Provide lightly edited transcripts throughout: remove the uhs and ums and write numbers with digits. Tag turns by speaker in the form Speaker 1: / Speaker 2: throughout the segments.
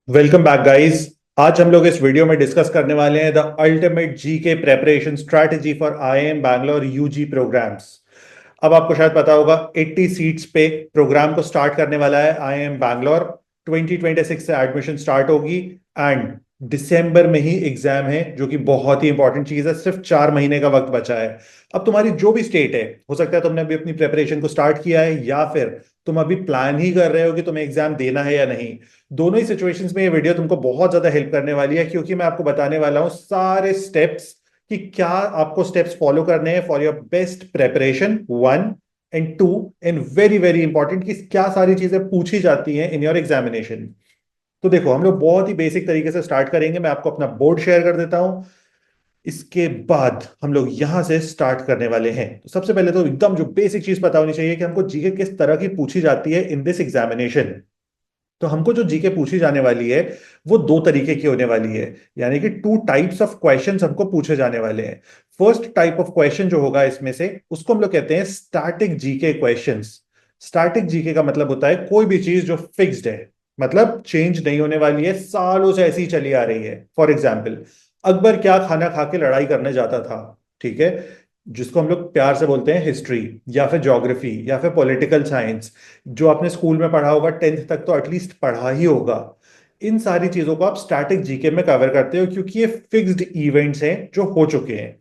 Speaker 1: Welcome back guys. आज हम लोग इस वीडियो में डिस्कस करने वाले हैं the ultimate GK preparation strategy for IIM Bangalore UG programmes. अब आपको शायद पता होगा 80 सीट्स पे प्रोग्राम को स्टार्ट करने वाला है आईआईएम बैंगलोर। 2026 से एडमिशन स्टार्ट होगी एंड दिसंबर में ही एग्जाम है, जो कि बहुत ही इंपॉर्टेंट चीज है। सिर्फ 4 महीने का वक्त बचा है। अब तुम्हारी जो भी स्टेट है, हो सकता है तुमने अभी अपनी प्रेपरेशन को स्टार्ट किया है या फिर तुम अभी प्लान ही कर रहे हो कि तुम्हें एग्जाम देना है या नहीं। दोनों ही सिचुएशंस में ये वीडियो तुमको बहुत ज्यादा हेल्प करने वाली है, क्योंकि मैं आपको बताने वाला हूं सारे स्टेप्स कि क्या आपको स्टेप्स फॉलो करने हैं for your best preparation. One and two and very very important कि क्या सारी चीजें पूछी जाती हैं इन योर एग्जामिनेशन। तो देखो, हम लोग बहुत ही बेसिक तरीके से स्टार्ट करेंगे। मैं आपको अपना बोर्ड शेयर कर देता हूं। इसके बाद हम लोग यहां से स्टार्ट करने वाले हैं। तो सबसे पहले तो एकदम जो बेसिक चीज पता होनी चाहिए कि हमको जीके किस तरह की पूछी जाती है इन दिस एग्जामिनेशन। तो हमको जो जीके पूछी जाने वाली है वो दो तरीके की होने वाली है, यानी कि टू टाइप्स ऑफ क्वेश्चंस हमको पूछे जाने वाले हैं। फर्स्ट टाइप ऑफ क्वेश्चन जो होगा इसमें से, उसको हम लोग कहते हैं static GK questions. Static GK का मतलब होता है कोई भी चीज जो फिक्स्ड है, मतलब चेंज नहीं होने वाली है, सालों से ऐसी ही चली आ रही है। फॉर एग्जाम्पल, अकबर क्या खाना खा के लड़ाई करने जाता था, ठीक है, जिसको हम लोग प्यार से बोलते हैं हिस्ट्री या फिर ज्योग्राफी या फिर पॉलिटिकल साइंस। जो आपने स्कूल में पढ़ा होगा, 10th तक तो एटलीस्ट पढ़ा ही होगा। इन सारी चीजों को आप स्टैटिक जीके में कवर करते हो, क्योंकि ये फिक्स्ड इवेंट्स हैं जो हो चुके हैं।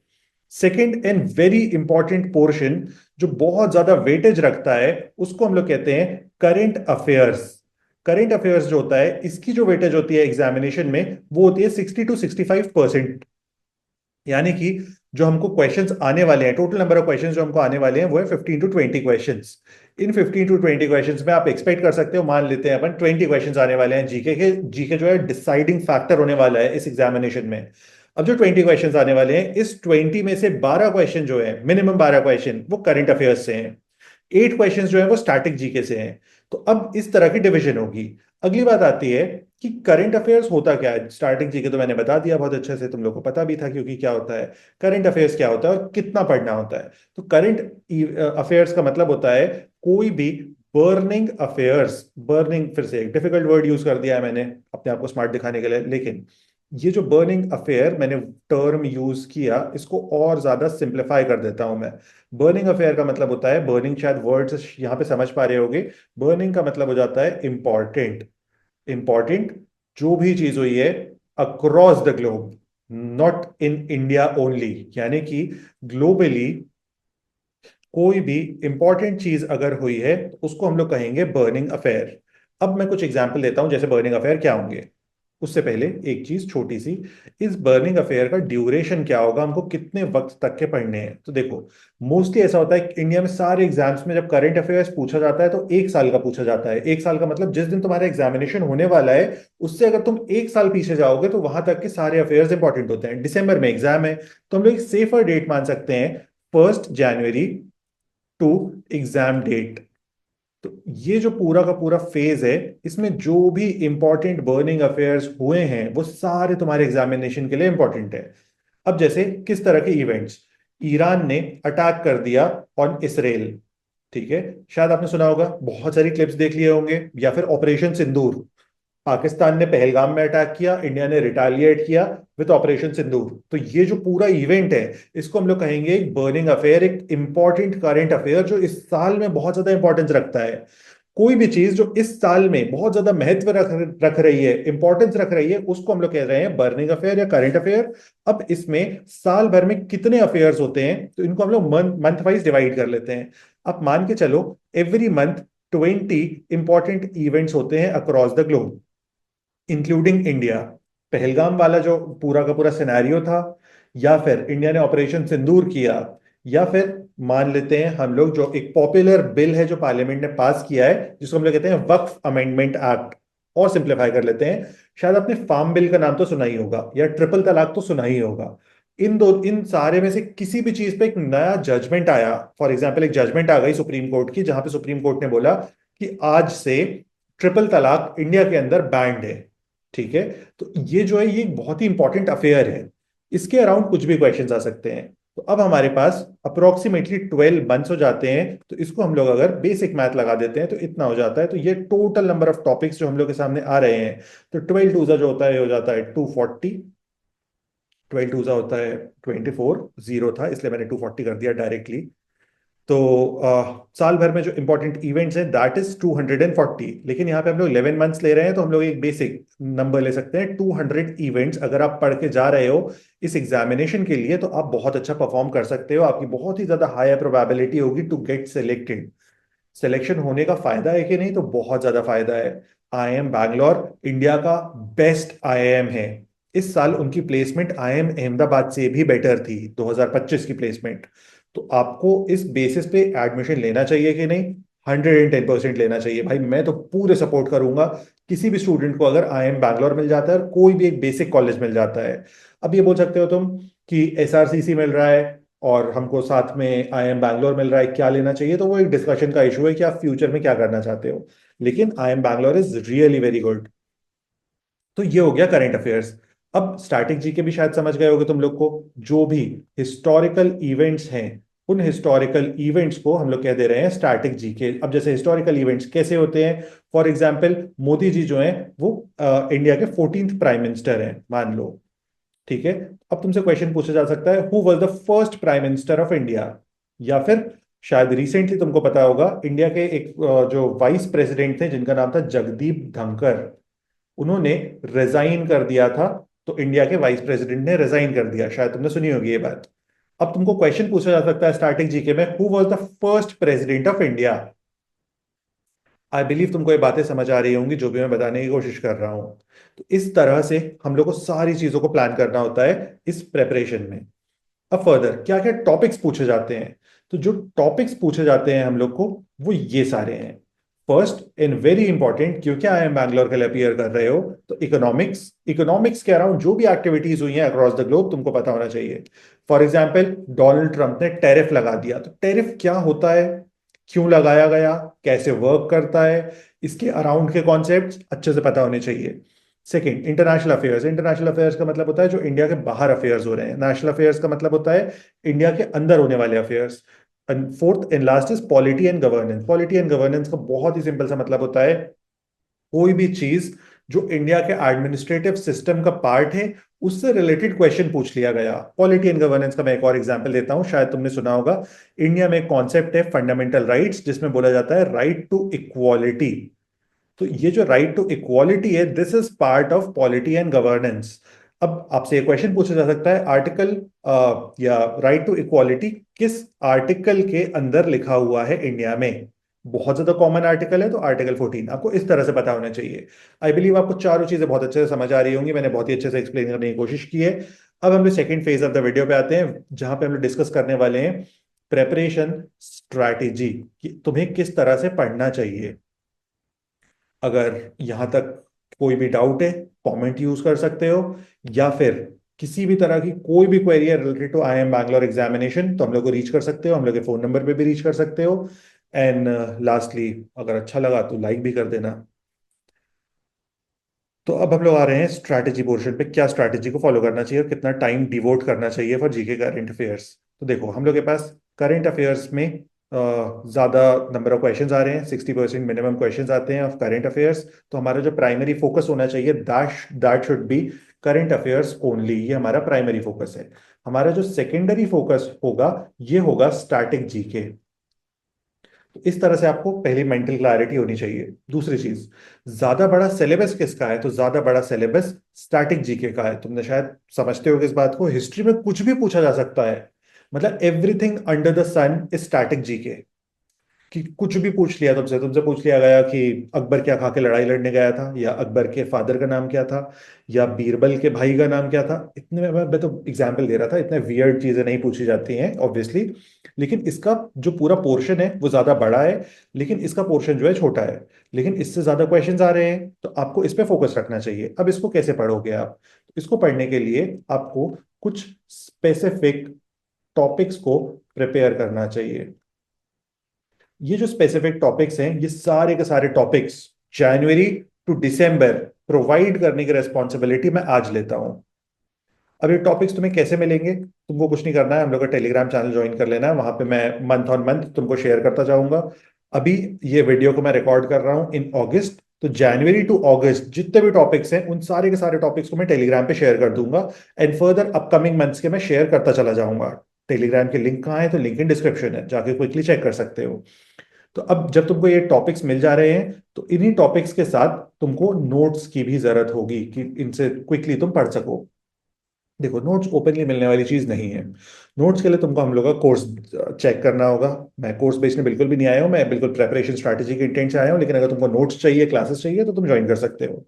Speaker 1: Second and very important portion, जो बहुत ज्यादा वेटेज रखता है, उसको हम लोग कहते हैं करंट अफेयर्स। करंट अफेयर्स जो होता है, इसकी जो वेटेज होती है एग्जामिनेशन में, वो होती है 60 to 65%। यानी कि जो हमको क्वेश्चंस आने वाले हैं, टोटल नंबर ऑफ क्वेश्चंस जो हमको आने वाले हैं, वो है 15 to 20 questions. In 15 to 20 questions में आप एक्सपेक्ट कर सकते हो, मान लेते हैं अपन 20 क्वेश्चंस आने वाले हैं जीके के। जीके जो है डिसाइडिंग फैक्टर होने वाला है इस एग्जामिनेशन में। अब जो 20 क्वेश्चंस आने वाले हैं, इस 20 में से 12 क्वेश्चन जो है, मिनिमम 12 क्वेश्चन वो करंट अफेयर्स से हैं। 8 क्वेश्चंस जो है वो स्टैटिक जीके से हैं। तो अब इस तरह की डिवीजन होगी। अगली बात आती है कि करंट अफेयर्स होता क्या है। स्टार्टिंग जीके तो मैंने बता दिया बहुत अच्छे से, तुम लोग को पता भी था क्योंकि क्या होता है। करंट अफेयर्स क्या होता है और कितना पढ़ना होता है। तो करंट अफेयर्स का मतलब होता है कोई भी बर्निंग अफेयर्स। बर्निंग, फिर से एक डिफिकल्ट वर्ड यूज कर दिया है मैंने अपने आप को स्मार्ट दिखाने के लिए, लेकिन ये जो बर्निंग अफेयर मैंने टर्म यूज किया, इसको और ज्यादा सिंप्लीफाई कर देता हूं मैं। बर्निंग अफेयर का मतलब होता है, बर्निंग शायद वर्ड यहां पे समझ पा रहे होगे, बर्निंग का मतलब हो जाता है इंपॉर्टेंट। इंपॉर्टेंट जो भी चीज हुई है across the globe, not in India only, यानी कि ग्लोबली कोई भी इंपॉर्टेंट चीज अगर हुई है तो उसको हम लोग कहेंगे बर्निंग अफेयर। अब मैं कुछ एग्जांपल देता हूं जैसे बर्निंग अफेयर क्या होंगे। उससे पहले एक चीज छोटी सी, इस बर्निंग अफेयर का ड्यूरेशन क्या होगा, हमको कितने वक्त तक के पढ़ने हैं। तो देखो, मोस्टली ऐसा होता है कि इंडिया में सारे एग्जाम्स में जब करंट अफेयर्स पूछा जाता है तो 1 साल का पूछा जाता है। 1 साल का मतलब जिस दिन तुम्हारा एग्जामिनेशन होने वाला है, उससे अगर तुम 1 साल पीछे जाओगे तो वहां तक के सारे अफेयर्स इंपॉर्टेंट होते हैं। दिसंबर में एग्जाम है, तो हम लोग एक सेफर डेट मान सकते हैं 1 जनवरी टू एग्जाम डेट। तो ये जो पूरा का पूरा फेज है, इसमें जो भी इंपॉर्टेंट बर्निंग अफेयर्स हुए हैं वो सारे तुम्हारे एग्जामिनेशन के लिए इंपॉर्टेंट है। अब जैसे किस तरह के इवेंट्स, ईरान ने अटैक कर दिया ऑन इसराइल, ठीक है, शायद आपने सुना होगा, बहुत सारी क्लिप्स देख लिए होंगे। या फिर ऑपरेशन सिंदूर, पाकिस्तान ने पहलगाम में अटैक किया, इंडिया ने रिटालिएट किया विद ऑपरेशन सिंदूर। तो ये जो पूरा इवेंट है, इसको हम लोग कहेंगे एक बर्निंग अफेयर, एक इंपॉर्टेंट करंट अफेयर जो इस साल में बहुत ज्यादा इंपॉर्टेंस रखता है। कोई भी चीज जो इस साल में बहुत ज्यादा महत्व रख रही है, इंपॉर्टेंस रख रही है, उसको हम लोग कह रहे हैं बर्निंग अफेयर या करंट अफेयर। अब इसमें साल भर में कितने अफेयर्स होते हैं, तो इनको हम लोग मंथ वाइज डिवाइड कर लेते हैं। आप मान के चलो एवरी मंथ 20 इंपॉर्टेंट इवेंट्स होते हैं across the globe, including India. Pahalgam वाला जो पूरा का पूरा सिनेरियो था, या फिर इंडिया ने ऑपरेशन सिंदूर किया, या फिर मान लेते हैं हम लोग जो एक पॉपुलर बिल है जो पार्लियामेंट ने पास किया है, जिसको हम लोग कहते हैं वक्फ अमेंडमेंट एक्ट। और सिंप्लीफाई कर लेते हैं, शायद आपने फार्म बिल का नाम तो सुना ही होगा या ट्रिपल तलाक तो सुना ही होगा। इन सारे में से किसी भी चीज पे एक नया जजमेंट आया, फॉर एग्जाम्पल एक जजमेंट आ गई सुप्रीम कोर्ट की, जहां पे सुप्रीम कोर्ट ने बोला कि आज से ट्रिपल तलाक इंडिया के अंदर बैंड है, ठीक है। तो ये जो है, ये एक बहुत ही इंपॉर्टेंट अफेयर है। इसके अराउंड कुछ भी क्वेश्चंस आ सकते हैं। तो अब हमारे पास अप्रोक्सीमेटली 12 मंथ्स हो जाते हैं, तो इसको हम लोग अगर बेसिक मैथ लगा देते हैं तो इतना हो जाता है। तो ये टोटल नंबर ऑफ टॉपिक्स जो हम लोग के सामने आ रहे हैं, तो 12 टू जो होता है, ये हो जाता है 240। 12 टू होता है 24, जीरो था इसलिए मैंने 240 कर दिया डायरेक्टली। तो साल भर में जो इंपॉर्टेंट इवेंट्स हैं दैट इज 240, लेकिन यहाँ पे हम लोग 11 मंथ्स ले रहे हैं, तो हम लोग एक बेसिक नंबर ले सकते हैं 200 इवेंट्स। अगर आप पढ़ के जा रहे हो इस एग्जामिनेशन के लिए, तो आप बहुत अच्छा परफॉर्म कर सकते हो, आपकी बहुत ही ज्यादा हाई प्रोबेबिलिटी होगी टू गेट सिलेक्टेड। सिलेक्शन होने का फायदा है कि नहीं, तो बहुत ज्यादा फायदा है। आईआईएम बैंगलोर इंडिया का बेस्ट आईआईएम है। इस साल उनकी प्लेसमेंट आईआईएम अहमदाबाद से भी बेटर थी, 2025 की प्लेसमेंट। तो आपको इस बेसिस पे एडमिशन लेना चाहिए कि नहीं? 110% लेना चाहिए भाई। मैं तो पूरे सपोर्ट करूंगा किसी भी स्टूडेंट को, अगर आईआईएम बैंगलोर मिल जाता है और कोई भी एक बेसिक कॉलेज मिल जाता है। अब ये बोल सकते हो तुम कि एसआरसीसी मिल रहा है और हमको साथ में आईएम बैंगलोर मिल रहा है, क्या लेना चाहिए? तो वो एक डिस्कशन का इशू है कि आप फ्यूचर में क्या करना चाहते हो, लेकिन IIM Bangalore is really very good. तो ये हो गया करंट अफेयर्स। अब स्टैटिक जीके भी शायद समझ गए होगे तुम लोग को। जो भी हिस्टोरिकल इवेंट्स हैं, उन हिस्टोरिकल इवेंट्स को हम लोग कह दे रहे हैं स्टैटिक जीके। अब जैसे हिस्टोरिकल इवेंट्स कैसे होते हैं, फॉर एग्जाम्पल मोदी जी जो हैं वो इंडिया के 14th प्राइम मिनिस्टर हैं मान लो, ठीक है। अब तुमसे क्वेश्चन पूछा जा सकता है, who was the first prime minister of India? या फिर शायद रिसेंटली तुमको पता होगा, इंडिया के एक जो वाइस प्रेसिडेंट थे जिनका नाम था जगदीप धनखड़, उन्होंने रिजाइन कर दिया था। तो इंडिया के वाइस प्रेसिडेंट ने रिजाइन कर दिया, शायद तुमने सुनी होगी ये बात। अब तुमको क्वेश्चन पूछा जा सकता है स्टार्टिंग जीके में, who was the first president of India? I believe तुमको ये बातें समझ आ रही होंगी जो भी मैं बताने की कोशिश कर रहा हूं। तो इस तरह से हम लोग को सारी चीजों को प्लान करना होता है इस प्रेपरेशन में। अब फर्दर क्या क्या टॉपिक्स पूछे जाते हैं? तो जो टॉपिक्स पूछे जाते हैं हम लोग को, वो ये सारे हैं। फर्स्ट एंड वेरी इंपॉर्टेंट, क्योंकि आई एम बैंगलोर के लिए अपियर कर रहे हो, तो इकोनॉमिक्स। इकोनॉमिक्स के अराउंड जो भी एक्टिविटीज हुई हैं अक्रॉस द ग्लोब, तुमको पता होना चाहिए। फॉर एग्जाम्पल डोनाल्ड ट्रंप ने टैरिफ लगा दिया, तो टैरिफ क्या होता है, क्यों लगाया गया, कैसे वर्क करता है, इसके अराउंड के कॉन्सेप्ट्स अच्छे से पता होने चाहिए। Second, international affairs. International affairs का मतलब होता है जो इंडिया के बाहर अफेयर्स हो रहे हैं। नेशनल अफेयर्स का मतलब होता है इंडिया के अंदर होने वाले affairs. And fourth and last is polity and governance. Polity and governance का बहुत ही सिंपल सा मतलब होता है कोई भी चीज जो इंडिया के एडमिनिस्ट्रेटिव सिस्टम का पार्ट है, उससे रिलेटेड क्वेश्चन पूछ लिया गया। पॉलिटी एंड गवर्नेंस का मैं एक और एग्जांपल देता हूं, शायद तुमने सुना होगा। इंडिया में एक कॉन्सेप्ट है फंडामेंटल राइट्स, जिसमें बोला जाता है राइट टू इक्वालिटी। तो ये जो राइट टू इक्वालिटी है, this is part of polity and governance. अब आपसे एक क्वेश्चन पूछा जा सकता है, आर्टिकल या राइट टू इक्वालिटी किस आर्टिकल के अंदर लिखा हुआ है इंडिया में? बहुत ज्यादा कॉमन आर्टिकल है, तो आर्टिकल 14। आपको इस तरह से पता होना चाहिए। आई बिलीव आपको चारों चीजें बहुत अच्छे से समझ आ रही होंगी, मैंने बहुत ही अच्छे से एक्सप्लेन करने की कोशिश की है। अब हम लोग second phase of the video पे आते हैं, जहां पे हम लोग डिस्कस करने वाले हैं प्रेपरेशन स्ट्रैटेजी, कि तुम्हें किस तरह से पढ़ना चाहिए। अगर यहां तक कोई भी डाउट है, कमेंट यूज कर सकते हो, या फिर किसी भी तरह की कोई भी क्वेरी है related to I M Bangalore examination, तो हम लोग को रीच कर सकते हो, हम लोग के फोन नंबर पे भी रीच कर सकते हो। एंड लास्टली, अगर अच्छा लगा तो लाइक भी कर देना। तो अब हम लोग आ रहे हैं स्ट्रैटेजी पोर्शन पे, क्या स्ट्रैटेजी को फॉलो करना चाहिए और कितना टाइम डिवोट करना चाहिए फॉर जीके करंट अफेयर्स। तो देखो, हम लोग के पास करंट अफेयर्स में ज्यादा नंबर ऑफ क्वेश्चंस आ रहे हैं, 60% मिनिमम क्वेश्चंस आते हैं ऑफ करंट अफेयर्स। तो हमारा जो प्राइमरी फोकस होना चाहिए, that should be current affairs only. ये हमारा प्राइमरी फोकस है। हमारा जो सेकेंडरी फोकस होगा, ये होगा स्टैटिक जीके। तो इस तरह से आपको पहली मेंटल क्लैरिटी होनी चाहिए। दूसरी चीज, ज्यादा बड़ा सिलेबस किसका है? तो ज्यादा बड़ा सिलेबस स्टैटिक जीके का है। तुमने शायद समझते हो इस बात को, हिस्ट्री में कुछ भी पूछा जा सकता है। मतलब everything under the sun is static GK. कि कुछ भी पूछ लिया तुमसे, पूछ लिया गया कि अकबर क्या खा के लड़ाई लड़ने गया था, या अकबर के फादर का नाम क्या था, या बीरबल के भाई का नाम क्या था। इतने में मैं तो एग्जाम्पल दे रहा था, इतने वियर्ड चीजें नहीं पूछी जाती हैं ऑब्वियसली। लेकिन इसका जो पूरा पोर्शन है वो ज्यादा बड़ा है, लेकिन इसका पोर्शन जो है छोटा है। लेकिन इससे ज्यादा क्वेश्चंस आ रहे हैं, तो आपको इस पे फोकस रखना चाहिए। अब इसको कैसे पढ़ोगे आप? इसको पढ़ने के लिए आपको कुछ स्पेसिफिक टॉपिक्स को प्रिपेयर करना चाहिए। ये जो स्पेसिफिक टॉपिक्स हैं, ये सारे के सारे टॉपिक्स जनवरी टू दिसंबर प्रोवाइड करने की रेस्पॉन्सिबिलिटी मैं आज लेता हूं। अब ये टॉपिक्स तुम्हें कैसे मिलेंगे? तुमको कुछ नहीं करना है, हम लोग का टेलीग्राम चैनल ज्वाइन कर लेना है, वहां पे मैं मंथ ऑन मंथ तुमको शेयर करता जाऊंगा। अभी ये वीडियो को मैं रिकॉर्ड कर रहा हूँ इन अगस्त, तो जनवरी टू अगस्त जितने भी टॉपिक्स हैं उन सारे के सारे टॉपिक्स को मैं टेलीग्राम पे शेयर कर दूंगा। एंड फर्दर अपकमिंग मंथ्स के मैं शेयर करता चला जाऊंगा। टेलीग्राम के लिंक कहाँ है? तो लिंक इन डिस्क्रिप्शन है, जाके क्विकली चेक कर सकते हो। तो अब जब तुमको ये टॉपिक्स मिल जा रहे हैं, तो इन्हीं टॉपिक्स के साथ तुमको नोट्स की भी जरूरत होगी कि इनसे क्विकली तुम पढ़ सको। देखो, नोट्स ओपनली मिलने वाली चीज नहीं है। नोट्स के लिए तुमको हम लोग का कोर्स चेक करना होगा। मैं कोर्स बेचने बिल्कुल भी नहीं आया हूँ, मैं बिल्कुल प्रेपरेशन स्ट्रैटेजी के इंटेंट से आया हूँ, लेकिन अगर तुमको नोट्स चाहिए, क्लासेस चाहिए, तो तुम ज्वाइन कर सकते हो।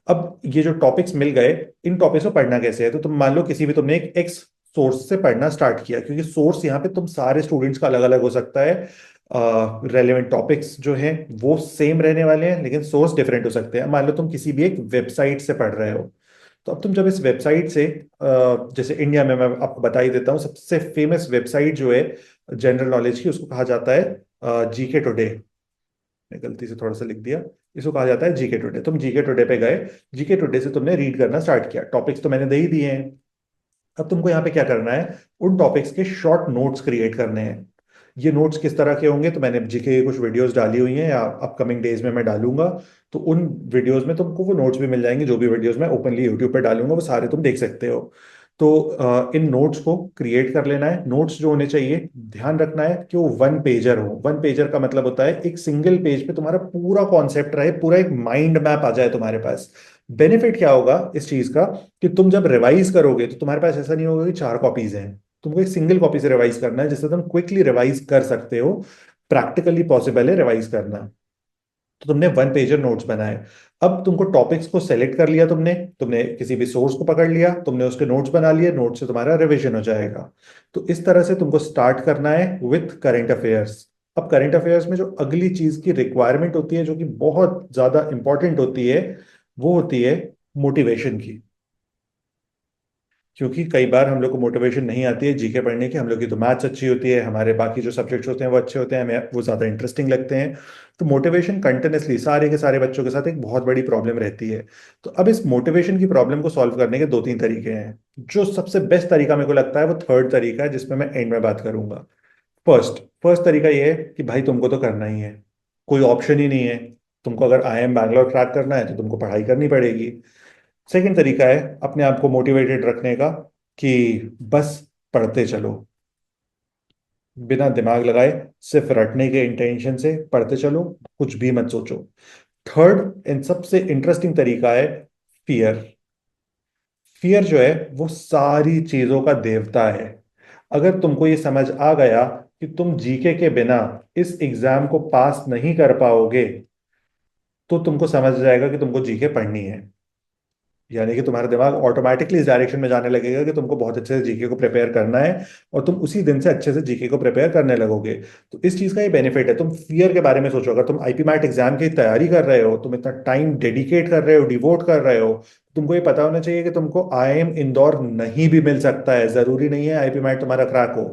Speaker 1: अब ये जो टॉपिक्स मिल गए, इन टॉपिक्स को पढ़ना कैसे है? तो तुम मान लो किसी भी तुमने एक एक्स सोर्स से पढ़ना स्टार्ट किया, क्योंकि सोर्स यहाँ पे तुम सारे स्टूडेंट्स का अलग अलग हो सकता है। रेलेवेंट टॉपिक्स जो हैं वो सेम रहने वाले हैं, लेकिन सोर्स डिफरेंट हो सकते हैं। मान लो तुम किसी भी एक वेबसाइट से पढ़ रहे हो, तो अब तुम जब इस वेबसाइट से जैसे इंडिया में, मैं आपको बता ही देता हूँ, सबसे फेमस वेबसाइट जो है जनरल नॉलेज की, उसको कहा जाता है जीके टुडे। मैं गलती से थोड़ा सा लिख दिया, इसको कहा जाता है जीके टुडे। तुम जीके टुडे पे गए, जीके टुडे से तुमने रीड करना स्टार्ट किया, टॉपिक्स तो मैंने दे ही दिए हैं। अब तुमको यहाँ पे क्या करना है? उन टॉपिक्स के शॉर्ट नोट्स क्रिएट करने हैं। ये नोट्स किस तरह के होंगे? तो मैंने जीके की कुछ वीडियोस डाली हुई हैं, या अपकमिंग डेज में मैं डालूंगा। तो उन वीडियोस में तुमको वो नोट्स भी मिल जाएंगे, जो भी वीडियोस मैं ओपनली यूट्यूब पे डालूंगा वो सारे तुम देख सकते हो। तो इन नोट्स को क्रिएट कर लेना है। नोट्स जो होने चाहिए, ध्यान रखना है कि वो वन पेजर हो। वन पेजर का मतलब होता है एक सिंगल पेज पे तुम्हारा पूरा कॉन्सेप्ट रहे, पूरा एक माइंड मैप आ जाए तुम्हारे पास। बेनिफिट क्या होगा इस चीज का? कि तुम जब रिवाइज करोगे तो तुम्हारे पास ऐसा नहीं होगा कि चार कॉपीज हैं। तुमको एक सिंगल कॉपी से रिवाइज करना है, जिससे तुम क्विकली रिवाइज कर सकते हो। प्रैक्टिकली पॉसिबल है रिवाइज करना। तो तुमने वन पेजर नोट्स बनाए। अब तुमको टॉपिक्स को सेलेक्ट कर लिया, तुमने तुमने किसी भी सोर्स को पकड़ लिया, तुमने उसके नोट्स बना लिए, नोट्स से तुम्हारा रिवीजन हो जाएगा। तो इस तरह से तुमको स्टार्ट करना है विथ करंट अफेयर्स। अब करंट अफेयर्स में जो अगली चीज की रिक्वायरमेंट होती है, जो कि बहुत ज्यादा इंपॉर्टेंट होती है, वो होती है मोटिवेशन की। क्योंकि कई बार हम लोग को मोटिवेशन नहीं आती है जीके पढ़ने की। हम लोग की तो मैथ्स अच्छी होती है, हमारे बाकी जो सब्जेक्ट्स होते हैं वो अच्छे होते हैं, हमें वो ज़्यादा इंटरेस्टिंग लगते हैं। तो मोटिवेशन कंटिन्यूसली सारे के सारे बच्चों के साथ एक बहुत बड़ी प्रॉब्लम रहती है। तो अब इस मोटिवेशन की प्रॉब्लम को सॉल्व करने के दो तीन तरीके हैं। जो सबसे बेस्ट तरीका मेरे को लगता है वो थर्ड तरीका है, जिसमें मैं एंड में बात करूंगा। फर्स्ट फर्स्ट तरीका ये है कि भाई तुमको तो करना ही है, कोई ऑप्शन ही नहीं है। तुमको अगर IIM बैंगलोर क्रैक करना है तो तुमको पढ़ाई करनी पड़ेगी। सेकंड तरीका है अपने आप को मोटिवेटेड रखने का, कि बस पढ़ते चलो, बिना दिमाग लगाए, सिर्फ रटने के इंटेंशन से पढ़ते चलो, कुछ भी मत सोचो। थर्ड एंड सबसे इंटरेस्टिंग तरीका है फियर। फियर जो है वो सारी चीजों का देवता है। अगर तुमको ये समझ आ गया कि तुम जीके के बिना इस एग्जाम को पास नहीं कर पाओगे, तो तुमको समझ जाएगा कि तुमको जीके पढ़नी है। यानी कि तुम्हारा दिमाग ऑटोमेटिकली इस डायरेक्शन में जाने लगेगा कि तुमको बहुत अच्छे से जीके को प्रिपेयर करना है, और तुम उसी दिन से अच्छे से जीके को प्रिपेयर करने लगोगे। तो इस चीज का ये बेनिफिट है। तुम फियर के बारे में सोचो, अगर तुम आईपी मैट एग्जाम की तैयारी कर रहे हो, तुम इतना टाइम डेडिकेट कर रहे हो, डिवोट कर रहे हो, तुमको ये पता होना चाहिए कि तुमको IIM इंदौर नहीं भी मिल सकता है। जरूरी नहीं है आईपी मैट तुम्हारा क्रैक हो।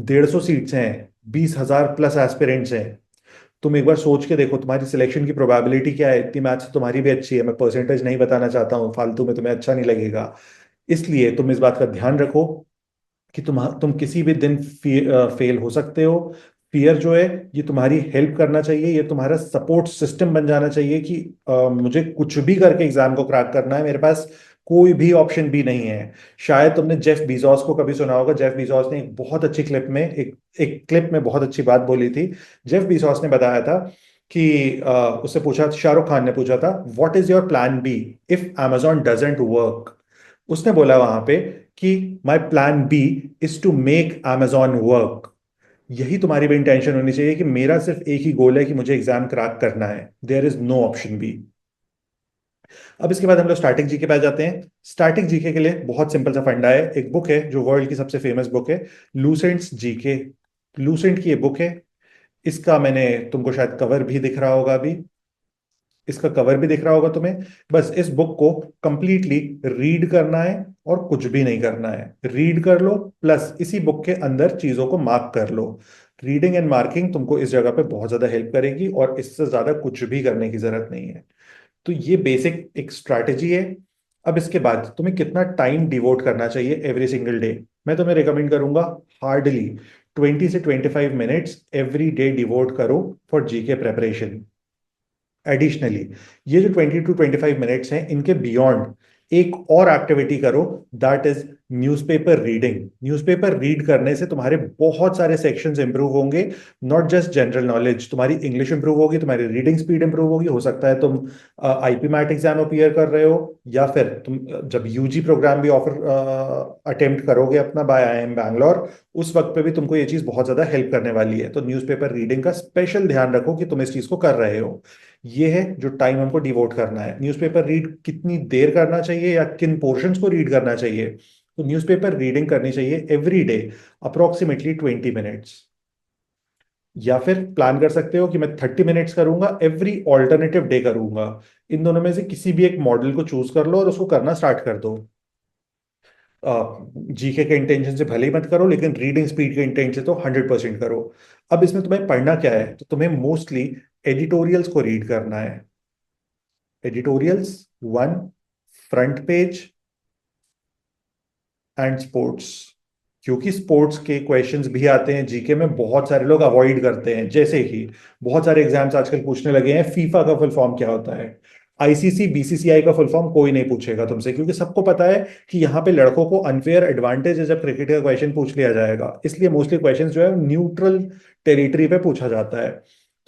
Speaker 1: 150 सीट्स हैं, 20,000 प्लस एस्पिरेंट्स हैं। तुम एक बार सोच के देखो तुम्हारी सिलेक्शन की प्रोबेबिलिटी क्या है। इतनी मैथ्स तुम्हारी भी अच्छी है, मैं परसेंटेज नहीं बताना चाहता हूँ, फालतू में तुम्हें अच्छा नहीं लगेगा। इसलिए तुम इस बात का ध्यान रखो कि तुम किसी भी दिन फेल हो सकते हो। फियर जो है ये तुम्हारी हेल्प करना चाहिए, ये तुम्हारा सपोर्ट सिस्टम बन जाना चाहिए कि मुझे कुछ भी करके एग्जाम को क्रैक करना है, मेरे पास कोई भी ऑप्शन भी नहीं है। शायद तुमने जेफ बीजोस को कभी सुना होगा। जेफ बीजोस ने एक बहुत अच्छी क्लिप में एक क्लिप में बहुत अच्छी बात बोली थी। जेफ बीजोस ने बताया था कि उससे पूछा, शाहरुख खान ने पूछा था, what is your plan B if Amazon doesn't work? उसने बोला वहां पे कि my plan B is to make Amazon work. यही तुम्हारी भी इंटेंशन होनी चाहिए कि मेरा सिर्फ एक ही गोल है कि मुझे एग्जाम क्रैक करना है, there is no option B. अब इसके बाद हम लोग स्टैटिक जीके पे आ जाते हैं। स्टैटिक जीके के लिए बहुत सिंपल सा फंडा है। एक बुक है जो वर्ल्ड की सबसे फेमस बुक है, लूसेंट्स जीके। लूसेंट की ये बुक है। इसका मैंने तुमको शायद कवर भी दिख रहा होगा अभी, इसका कवर भी दिख रहा होगा तुम्हें। बस इस बुक को कंप्लीटली रीड करना है और कुछ भी नहीं करना है। रीड कर लो, प्लस इसी बुक के अंदर चीजों को मार्क कर लो। रीडिंग एंड मार्किंग तुमको इस जगह पे बहुत ज्यादा हेल्प करेगी, और इससे ज्यादा कुछ भी करने की जरूरत नहीं है। तो ये बेसिक एक स्ट्रैटेजी है। अब इसके बाद तुम्हें कितना टाइम डिवोट करना चाहिए एवरी सिंगल डे। मैं तुम्हें रिकमेंड करूंगा हार्डली 20 से 25 मिनट्स एवरी डे डिवोट करो फॉर जीके प्रेपरेशन। एडिशनली ये जो 20 to 25 मिनट्स हैं इनके बियॉन्ड एक और एक्टिविटी करो, that is newspaper reading. Newspaper read करने से तुम्हारे बहुत सारे सेक्शंस इंप्रूव होंगे। नॉट जस्ट जनरल नॉलेज, तुम्हारी इंग्लिश इंप्रूव होगी, तुम्हारी रीडिंग स्पीड इंप्रूव होगी। हो सकता है तुम आईपी मैट एग्जाम अपीयर कर रहे हो, या फिर तुम जब यूजी प्रोग्राम भी ऑफर अटेम्प्ट करोगे अपना बाय आईआईएम बैंगलोर, उस वक्त पे भी तुमको ये चीज बहुत ज्यादा हेल्प करने वाली है। तो न्यूज़पेपर रीडिंग का स्पेशल ध्यान रखो कि तुम इस चीज को कर रहे हो। ये है जो टाइम हमको डिवोट करना है। न्यूज़पेपर रीड कितनी देर करना चाहिए या किन पोर्शंस को रीड करना चाहिए, तो न्यूज़पेपर रीडिंग करनी चाहिए एवरी डे अप्रोक्सीमेटली 20 मिनट्स। या फिर प्लान कर सकते हो कि मैं 30 मिनट्स करूंगा, एवरी ऑल्टरनेटिव डे करूंगा। इन दोनों में से किसी भी एक मॉडल को चूज कर लो और उसको करना स्टार्ट कर दो। जीके के इंटेंशन से भले ही मत करो, लेकिन रीडिंग स्पीड के इंटेंशन से तो 100% करो। अब इसमें तुम्हें पढ़ना क्या है, तो तुम्हें मोस्टली एडिटोरियल्स को रीड करना है। Editorials, one, front page and sports. क्योंकि स्पोर्ट्स के क्वेश्चंस भी आते हैं जीके में, बहुत सारे लोग अवॉइड करते हैं। जैसे कि बहुत सारे एग्जाम्स आजकल पूछने लगे हैं फीफा का फुल फॉर्म क्या होता है। आईसीसी बीसीसीआई का फुल फॉर्म कोई नहीं पूछेगा तुमसे, क्योंकि सबको पता है कि यहाँ पे लड़कों को अनफेयर एडवांटेज है जब क्रिकेट का क्वेश्चन पूछ लिया जाएगा। इसलिए मोस्टली क्वेश्चन जो है न्यूट्रल टेरिटरी पे पूछा जाता है।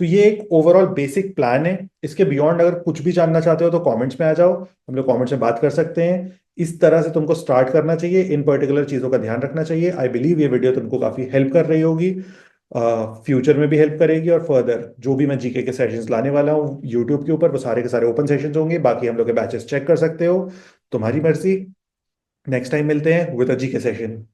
Speaker 1: तो ये एक ओवरऑल बेसिक प्लान है। इसके बियॉन्ड अगर कुछ भी जानना चाहते हो तो कमेंट्स में आ जाओ, हम लोग कमेंट्स में बात कर सकते हैं। इस तरह से तुमको स्टार्ट करना चाहिए, इन पर्टिकुलर चीज़ों का ध्यान रखना चाहिए। आई बिलीव ये वीडियो तुमको काफ़ी हेल्प कर रही होगी, फ्यूचर में भी हेल्प करेगी। और फर्दर जो भी मैं जीके के सेशंस लाने वाला हूँ यूट्यूब के ऊपर, वो सारे के सारे ओपन सेशंस होंगे। बाकी हम लोग के बैचेस चेक कर सकते हो, तुम्हारी मर्जी। नेक्स्ट टाइम मिलते हैं विद अ जीके सेशन।